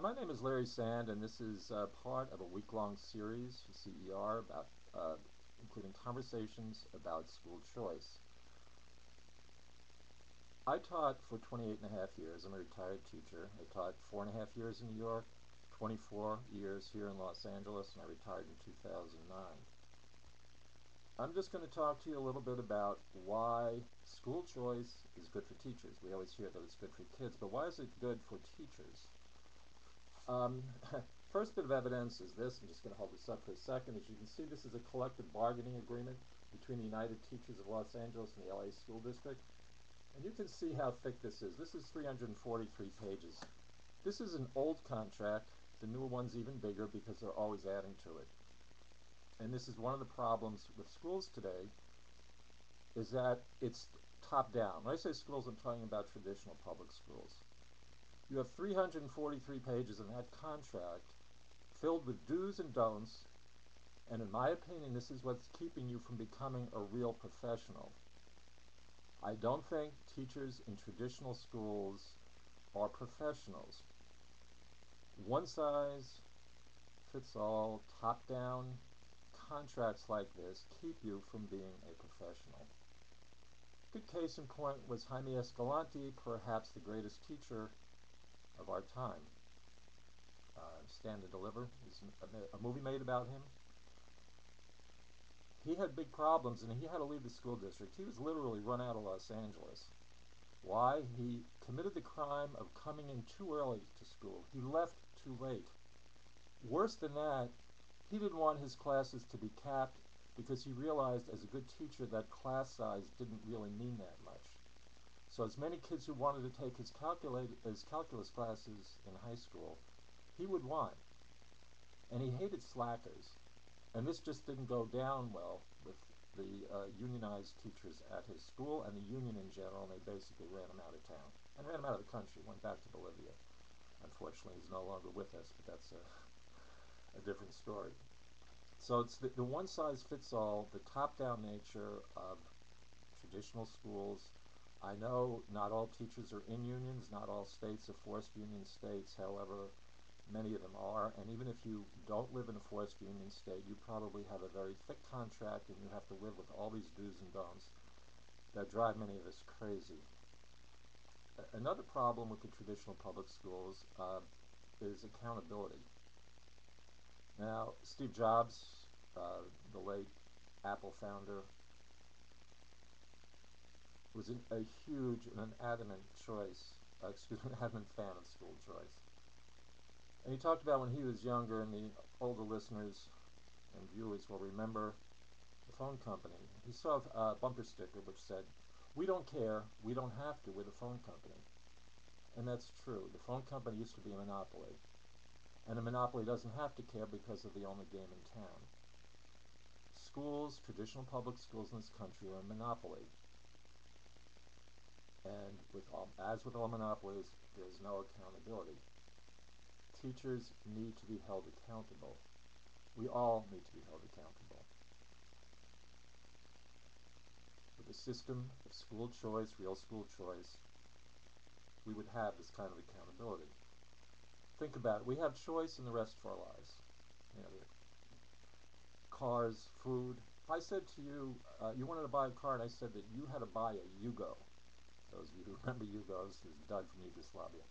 My name is Larry Sand, and this is part of a week-long series for CER about, including conversations about school choice. I taught for 28 and a half years. I'm a retired teacher. I taught 4.5 years in New York, 24 years here in Los Angeles, and I retired in 2009. I'm just going to talk to you a little bit about why school choice is good for teachers. We always hear that it's good for kids, but why is it good for teachers? First bit of evidence is this. I'm just going to hold this up for a second. As you can see, this is a collective bargaining agreement between the United Teachers of Los Angeles and the LA School District. And you can see how thick this is. This is 343 pages. This is an old contract. The newer one's even bigger because they're always adding to it. And this is one of the problems with schools today, is that it's top down. When I say schools, I'm talking about traditional public schools. You have 343 pages in that contract filled with do's and don'ts, and in my opinion, this is what's keeping you from becoming a real professional. I don't think teachers in traditional schools are professionals. One size fits all, top-down contracts like this keep you from being a professional. Good case in point was Jaime Escalante, perhaps the greatest teacher of our time. Stand and Deliver is a movie made about him. He had big problems and he had to leave the school district. He was literally run out of Los Angeles. Why? He committed the crime of coming in too early to school. He left too late. Worse than that, he didn't want his classes to be capped because he realized as a good teacher that class size didn't really mean that much. So as many kids who wanted to take his calculus classes in high school, he would want. And he hated slackers. And this just didn't go down well with the unionized teachers at his school and the union in general, and they basically ran him out of town. And ran him out of the country, went back to Bolivia. Unfortunately, he's no longer with us, but that's a different story. So it's the one-size-fits-all, the top-down nature of traditional schools. I know not all teachers are in unions, not all states are forced union states, however, many of them are, and even if you don't live in a forced union state, you probably have a very thick contract and you have to live with all these do's and don'ts that drive many of us crazy. Another problem with the traditional public schools is accountability. Now, Steve Jobs, the late Apple founder, was a huge and an adamant adamant fan of school choice. And he talked about when he was younger, and the older listeners and viewers will remember the phone company. He saw a bumper sticker which said, "We don't care, we don't have to, we're the phone company." And that's true. The phone company used to be a monopoly. And a monopoly doesn't have to care because they're the only game in town. Schools, traditional public schools in this country, are a monopoly. And as with all monopolies, there's no accountability. Teachers need to be held accountable. We all need to be held accountable. With a system of school choice, real school choice, we would have this kind of accountability. Think about it. We have choice in the rest of our lives. You know, cars, food. If I said to you, you wanted to buy a car, and I said that you had to buy a Yugo. Those of you who remember Yugos, is Doug from Yugoslavia.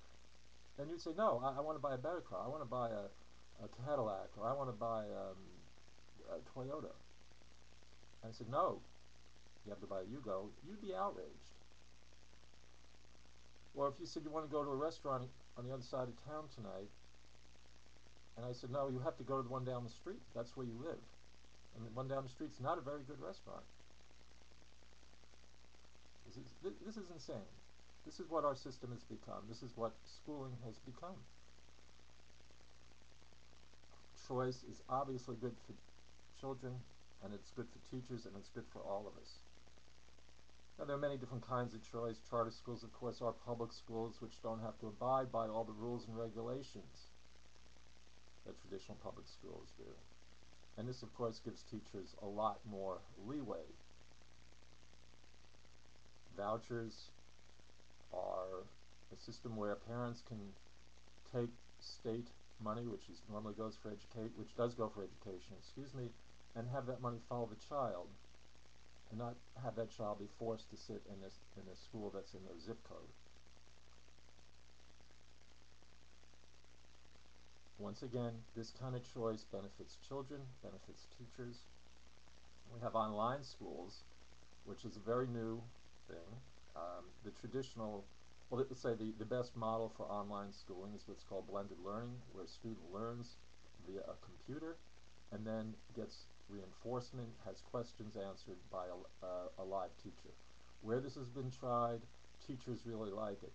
And you'd say, no, I want to buy a better car. I want to buy a Cadillac, or I want to buy a Toyota. And I said, no, you have to buy a Yugo. You'd be outraged. Or if you said you want to go to a restaurant on the other side of town tonight, and I said, no, you have to go to the one down the street. That's where you live. And the one down the street's not a very good restaurant. This is insane. This is what our system has become. This is what schooling has become. Choice is obviously good for children, and it's good for teachers, and it's good for all of us. Now, there are many different kinds of choice. Charter schools, of course, are public schools which don't have to abide by all the rules and regulations that traditional public schools do. And this, of course, gives teachers a lot more leeway. Vouchers are a system where parents can take state money, which is normally goes for which does go for education, excuse me, and have that money follow the child, and not have that child be forced to sit in a school that's in their zip code. Once again, this kind of choice benefits children, benefits teachers. We have online schools, which is a very new thing. The traditional, well, let's say the best model for online schooling is what's called blended learning, where a student learns via a computer and then gets reinforcement, has questions answered by a live teacher. Where this has been tried, teachers really like it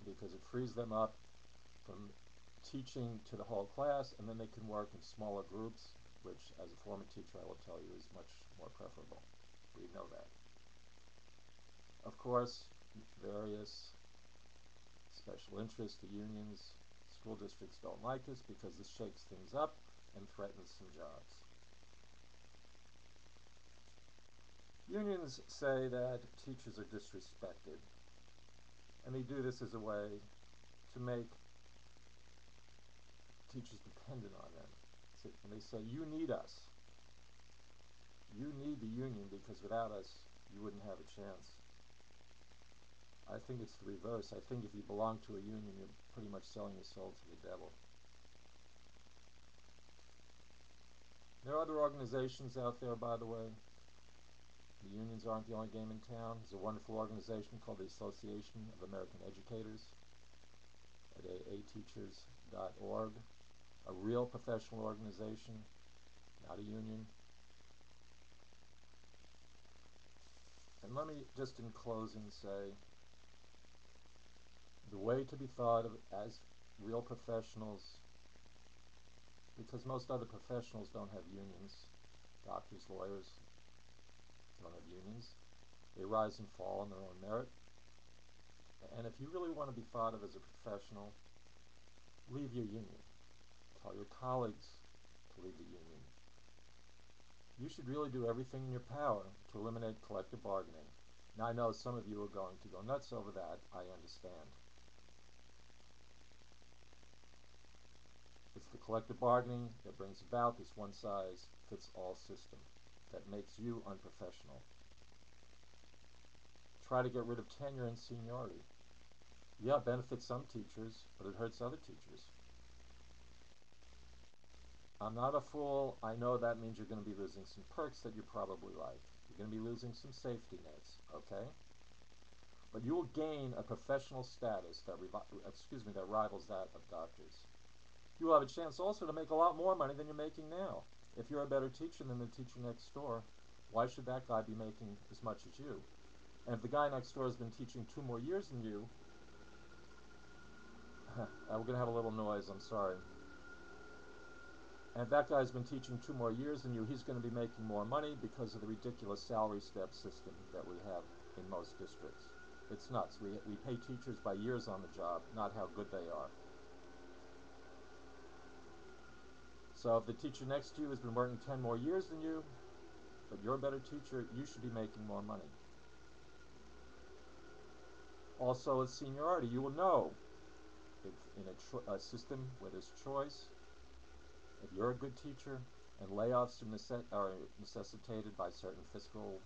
because it frees them up from teaching to the whole class, and then they can work in smaller groups, which as a former teacher I will tell you is much more preferable. We know that. Of course, various special interests, the unions, school districts don't like this because this shakes things up and threatens some jobs. Unions say that teachers are disrespected, and they do this as a way to make teachers dependent on them. And they say, you need us. You need the union because without us, you wouldn't have a chance. I think it's the reverse. I think if you belong to a union, you're pretty much selling your soul to the devil. There are other organizations out there, by the way. The unions aren't the only game in town. There's a wonderful organization called the Association of American Educators at aateachers.org. A real professional organization, not a union. And let me just in closing say, the way to be thought of as real professionals, because most other professionals don't have unions, doctors, lawyers don't have unions. They rise and fall on their own merit. And if you really want to be thought of as a professional, leave your union. Tell your colleagues to leave the union. You should really do everything in your power to eliminate collective bargaining. Now I know some of you are going to go nuts over that. I understand. It's the collective bargaining that brings about this one-size-fits-all system that makes you unprofessional. Try to get rid of tenure and seniority. Yeah, it benefits some teachers, but it hurts other teachers. I'm not a fool. I know that means you're going to be losing some perks that you probably like. You're going to be losing some safety nets, okay? But you will gain a professional status that rivals that of doctors. You will have a chance also to make a lot more money than you're making now. If you're a better teacher than the teacher next door, why should that guy be making as much as you? And if the guy next door has been teaching 2 more years than you, we're going to have a little noise, I'm sorry. And if that guy's been teaching 2 more years than you, he's going to be making more money because of the ridiculous salary step system that we have in most districts. It's nuts. We pay teachers by years on the job, not how good they are. So if the teacher next to you has been working 10 more years than you, but you're a better teacher, you should be making more money. Also, with seniority, you will know if in a system where there's choice, if you're a good teacher and layoffs are necessitated by certain fiscal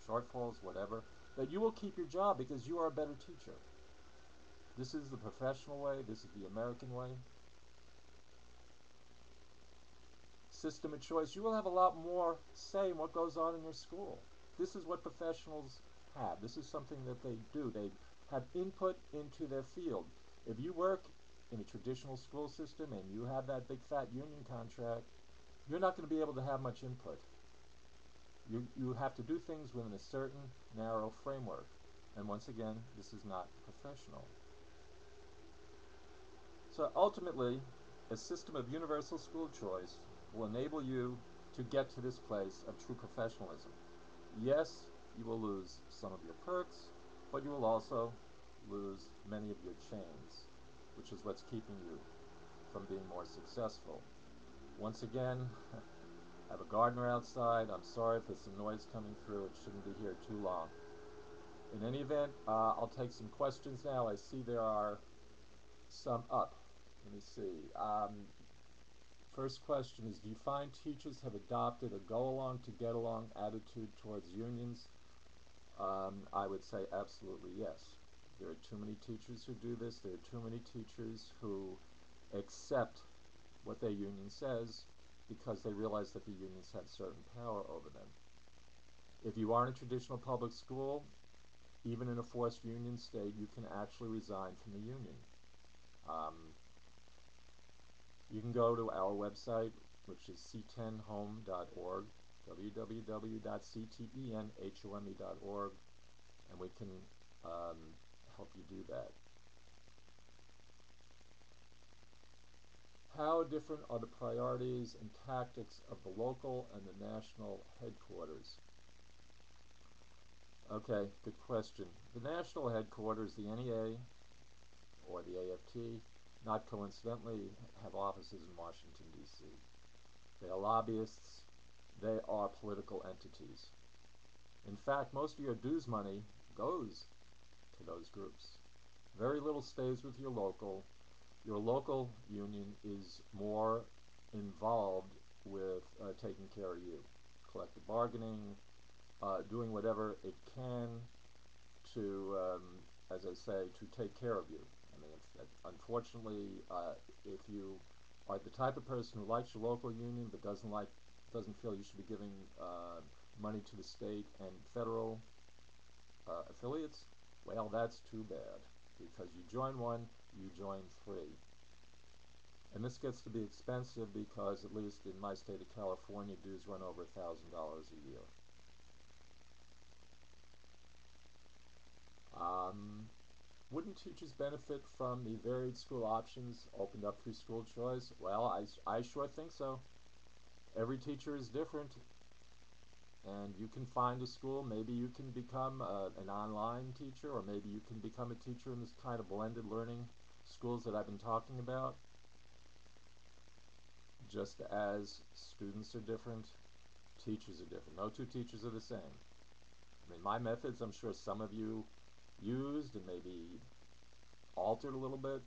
shortfalls, whatever, that you will keep your job because you are a better teacher. This is the professional way. This is the American way. System of choice. You will have a lot more say in what goes on in your school. This is what professionals have. This is something that they do. They have input into their field. If you work in a traditional school system and you have that big fat union contract, you're not going to be able to have much input. You have to do things within a certain narrow framework. And once again, this is not professional. So ultimately, a system of universal school choice will enable you to get to this place of true professionalism. Yes, you will lose some of your perks, but you will also lose many of your chains, which is what's keeping you from being more successful. Once again, I have a gardener outside. I'm sorry if there's some noise coming through. It shouldn't be here too long. In any event, I'll take some questions now. I see there are sum up. Let me see. First question is, do you find teachers have adopted a go-along to get along attitude towards unions? I would say absolutely yes. There are too many teachers who do this. There are too many teachers who accept what their union says because they realize that the unions have certain power over them. If you are in a traditional public school, even in a forced union state, you can actually resign from the union. Um, you can go to our website, which is c10home.org, www.ctenhome.org, and we can help you do that. How different are the priorities and tactics of the local and the national headquarters? Okay, good question. The national headquarters, the NEA or the AFT, not coincidentally, have offices in Washington, D.C. They are lobbyists. They are political entities. In fact, most of your dues money goes to those groups. Very little stays with your local. Your local union is more involved with taking care of you, collective bargaining, doing whatever it can to, as I say, to take care of you. I mean, unfortunately, if you are the type of person who likes your local union but doesn't feel you should be giving money to the state and federal affiliates, well, that's too bad, because you join one, you join three. And this gets to be expensive because, at least in my state of California, dues run over $1,000 a year. Wouldn't teachers benefit from the varied school options opened up through school choice? Well, I sure think so. Every teacher is different, and you can find a school. Maybe you can become an online teacher, or maybe you can become a teacher in this kind of blended learning schools that I've been talking about. Just as students are different, teachers are different. No two teachers are the same. I mean, my methods, I'm sure some of you used and maybe altered a little bit,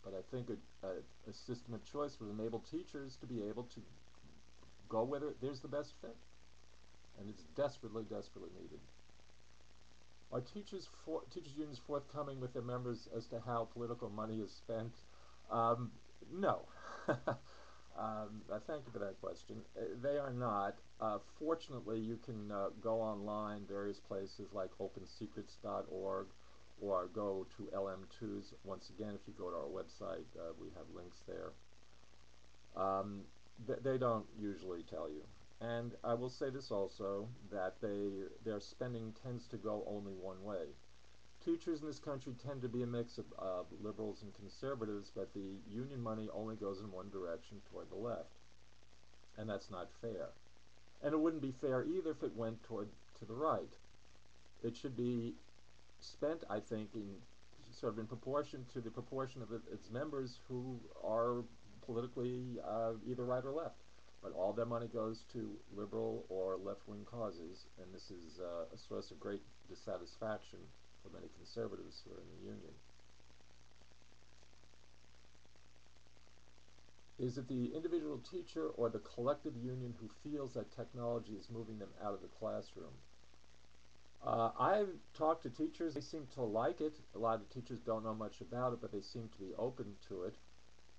but I think a system of choice would enable teachers to be able to go where there's the best fit, and it's desperately, desperately needed. Are teachers unions forthcoming with their members as to how political money is spent? No. Thank you for that question. They are not. Fortunately, you can go online, various places like opensecrets.org, or go to LM2's. Once again, if you go to our website, we have links there. They don't usually tell you. And I will say this also, that their spending tends to go only one way. Teachers in this country tend to be a mix of liberals and conservatives, but the union money only goes in one direction, toward the left. And that's not fair. And it wouldn't be fair either if it went to the right. It should be spent, I think, in sort of in proportion to the proportion of its members who are politically either right or left. But all their money goes to liberal or left-wing causes, and this is a source of great dissatisfaction for many conservatives who are in the union. Is it the individual teacher or the collective union who feels that technology is moving them out of the classroom? I've talked to teachers. They seem to like it. A lot of teachers don't know much about it, but they seem to be open to it.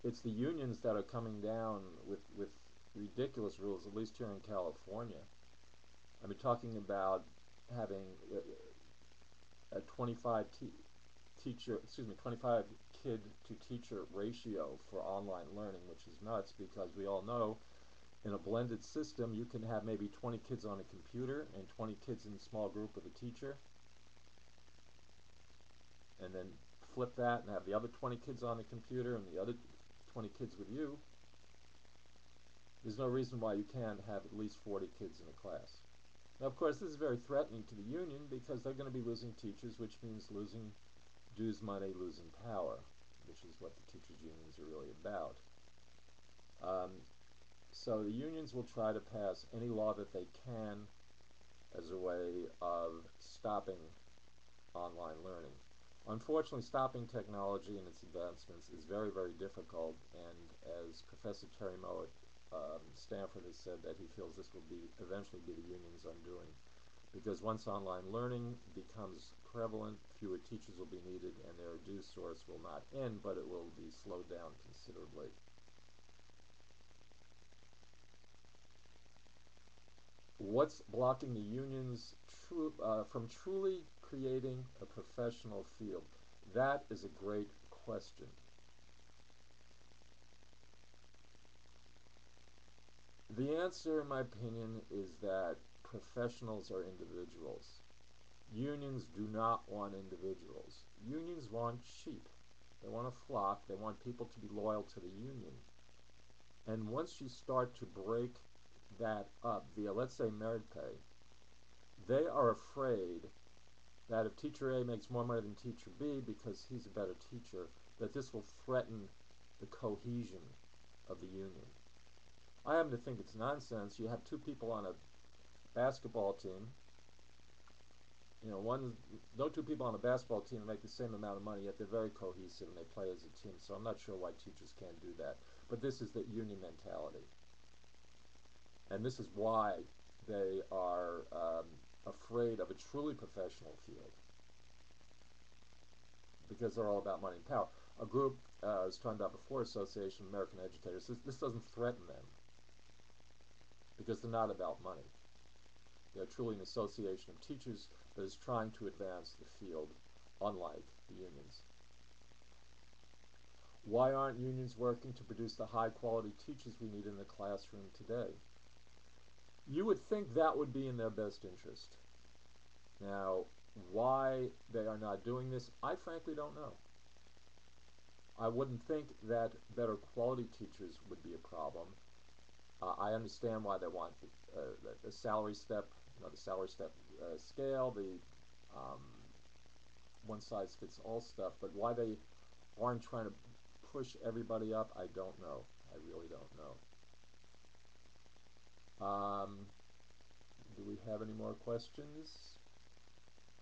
It's the unions that are coming down with ridiculous rules, at least here in California. I mean, talking about having a 25 kid to teacher ratio for online learning, which is nuts, because we all know in a blended system you can have maybe 20 kids on a computer and 20 kids in a small group with a teacher, and then flip that and have the other 20 kids on the computer and the other 20 kids with you. There's no reason why you can't have at least 40 kids in a class. Now, of course, this is very threatening to the union because they're going to be losing teachers, which means losing dues money, losing power, which is what the teachers' unions are really about. So the unions will try to pass any law that they can as a way of stopping online learning. Unfortunately, stopping technology and its advancements is very, very difficult, and as Professor Terry Moe at Stanford has said, that he feels this will eventually be the union's undoing. Because once online learning becomes prevalent, fewer teachers will be needed, and their due source will not end, but it will be slowed down considerably. What's blocking the unions from truly creating a professional field? That is a great question. The answer, in my opinion, is that professionals are individuals. Unions do not want individuals. Unions want sheep. They want a flock. They want people to be loyal to the union. And once you start to break that up via, let's say, merit pay, they are afraid that if teacher A makes more money than teacher B because he's a better teacher, that this will threaten the cohesion of the union. I happen to think it's nonsense. You have two people on a basketball team. No two people on a basketball team make the same amount of money, yet they're very cohesive and they play as a team. So I'm not sure why teachers can't do that. But this is the union mentality. And this is why they are afraid of a truly professional field, because they're all about money and power. A group I was talking about before, Association of American Educators, this doesn't threaten them because they're not about money. They're truly an association of teachers that is trying to advance the field, unlike the unions. Why aren't unions working to produce the high-quality teachers we need in the classroom today? You would think that would be in their best interest. Now, why they are not doing this, I frankly don't know. I wouldn't think that better quality teachers would be a problem. I understand why they want the salary step, the salary step scale, the one-size-fits-all stuff, but why they aren't trying to push everybody up, I don't know. I really don't know. Do we have any more questions?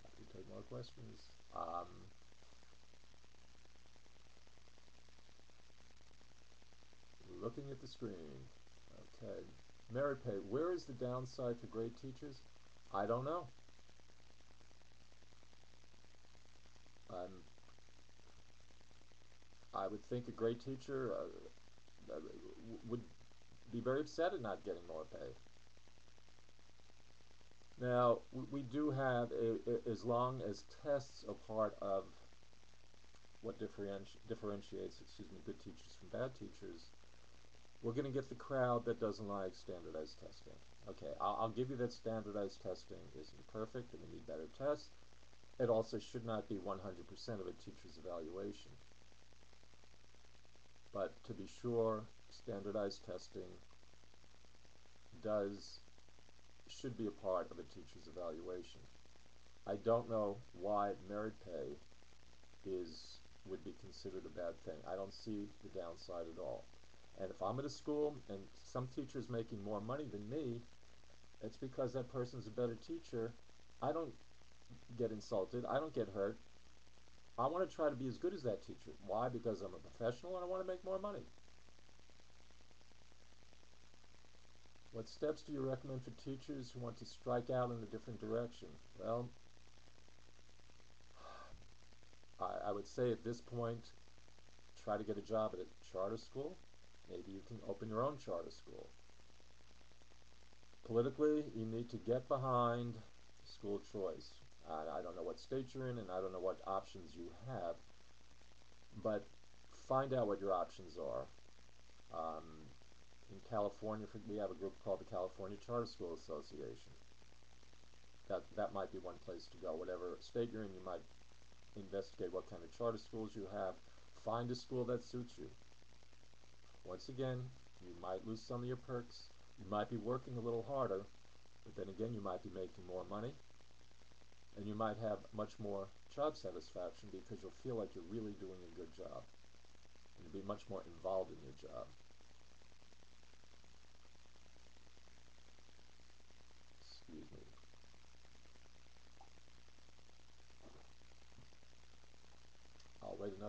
Happy to take more questions. Looking at the screen. Okay. Merit pay. Where is the downside for great teachers? I don't know. I would think a great teacher would be very upset at not getting more pay. Now, we do have, as long as tests are part of what differentiates, good teachers from bad teachers, we're going to get the crowd that doesn't like standardized testing. Okay, I'll give you that standardized testing isn't perfect and we need better tests. It also should not be 100% of a teacher's evaluation. But to be sure, standardized testing should be a part of a teacher's evaluation. I don't know why merit pay would be considered a bad thing. I don't see the downside at all. And if I'm at a school and some teacher's making more money than me, it's because that person's a better teacher. I don't get insulted. I don't get hurt. I want to try to be as good as that teacher. Why? Because I'm a professional and I want to make more money. What steps do you recommend for teachers who want to strike out in a different direction? Well, I would say at this point, try to get a job at a charter school. Maybe you can open your own charter school. Politically, you need to get behind school choice. I don't know what state you're in and I don't know what options you have, but find out what your options are. In California, we have a group called the California Charter School Association. That might be one place to go. Whatever state you're in, you might investigate what kind of charter schools you have. Find a school that suits you. Once again, you might lose some of your perks. You might be working a little harder, but then again, you might be making more money. And you might have much more job satisfaction because you'll feel like you're really doing a good job. And you'll be much more involved in your job. Excuse me.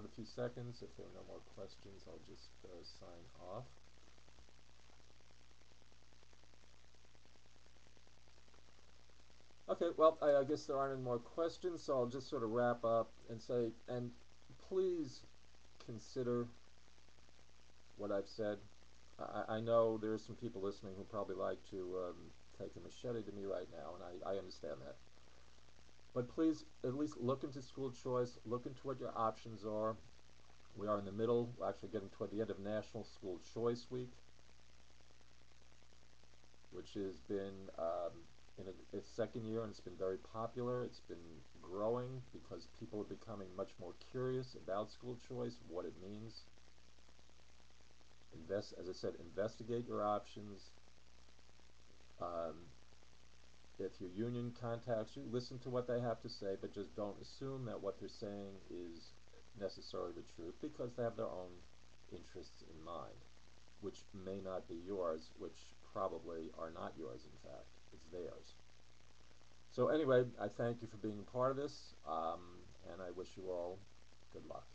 another few seconds. If there are no more questions, I'll just sign off. Okay, well, I guess there aren't any more questions, so I'll just sort of wrap up and say, and please consider what I've said. I know there's some people listening who probably like to take a machete to me right now, and I understand that. But please at least look into school choice, look into what your options are. We are in the middle, we're actually getting toward the end of National School Choice Week, which has been in its second year, and it's been very popular. It's been growing because people are becoming much more curious about school choice, what it means. As I said, investigate your options. Um, if your union contacts you, listen to what they have to say, but just don't assume that what they're saying is necessarily the truth, because they have their own interests in mind, which may not be yours, which probably are not yours, in fact. It's theirs. So anyway, I thank you for being a part of this, and I wish you all good luck.